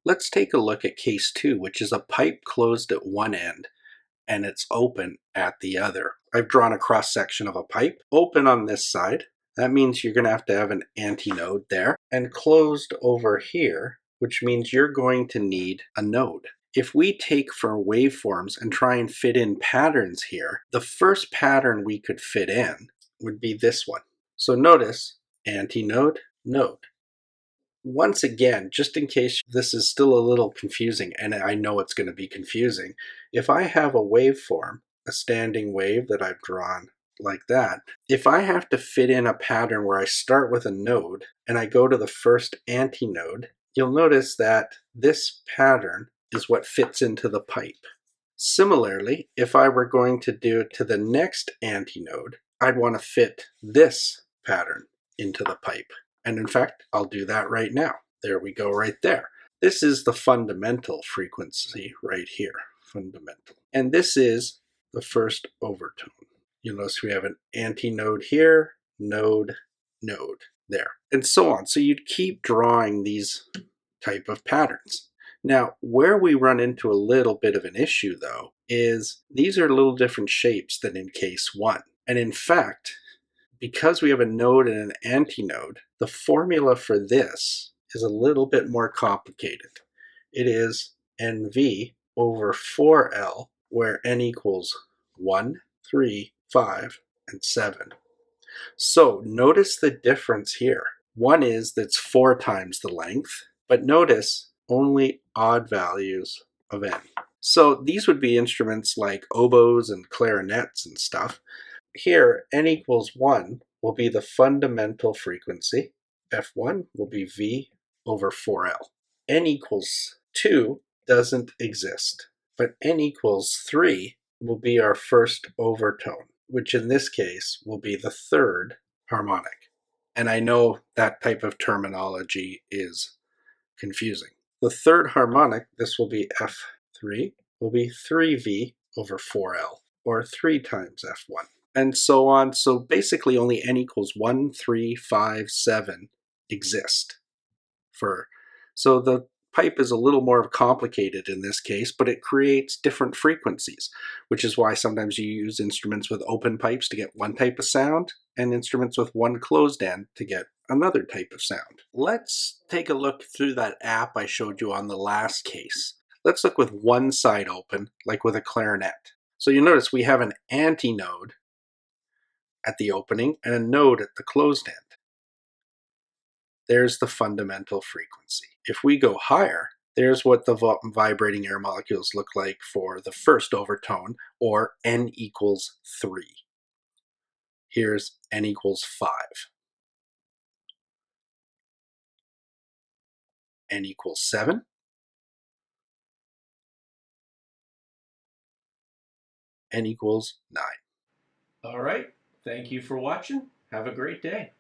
Let's take a look at case 2, which is a pipe closed at one end and it's open at the other. I've drawn a cross section of a pipe, open on this side. That means you're going to have an antinode there, and closed over here, which means you're going to need a node. If we take for waveforms and try and fit in patterns here, the first pattern we could fit in would be this one. So notice antinode, node. Once again, just in case this is still a little confusing, and I know it's going to be confusing, if I have a waveform, a standing wave that I've drawn like that, if I have to fit in a pattern where I start with a node and I go to the first antinode, you'll notice that this pattern is what fits into the pipe. Similarly, if I were going to do it to the next antinode, I'd want to fit this pattern into the pipe. And in fact, I'll do that right now. There we go right there. This is the fundamental frequency right here, fundamental. And this is the first overtone. You'll notice we have an antinode here, node, node, there, and so on. So you'd keep drawing these type of patterns. Now, where we run into a little bit of an issue though, is these are little different shapes than in case 1. And in fact, because we have a node and an antinode, the formula for this is a little bit more complicated. It is NV over 4L, where N equals 1, 3, 5, and 7. So notice the difference here. One is that's 4 times the length, but notice only odd values of N. So these would be instruments like oboes and clarinets and stuff. Here, N equals 1 will be the fundamental frequency. F1 will be V over 4L. N equals 2 doesn't exist, but N equals 3 will be our first overtone, which in this case will be the third harmonic. And I know that type of terminology is confusing. The third harmonic, this will be F3, will be 3V over 4L, or 3 times F1. And so on. So basically only N equals 1, 3, 5, 7 exist. So the pipe is a little more complicated in this case, but it creates different frequencies, which is why sometimes you use instruments with open pipes to get one type of sound, and instruments with one closed end to get another type of sound. Let's take a look through that app I showed you on the last case. Let's look with one side open, like with a clarinet. So you notice we have an antinode at the opening and a node at the closed end. There's the fundamental frequency. If we go higher, there's what the vibrating air molecules look like for the first overtone, or N equals 3. Here's N equals 5. N equals 7. N equals 9. All right, thank you for watching. Have a great day.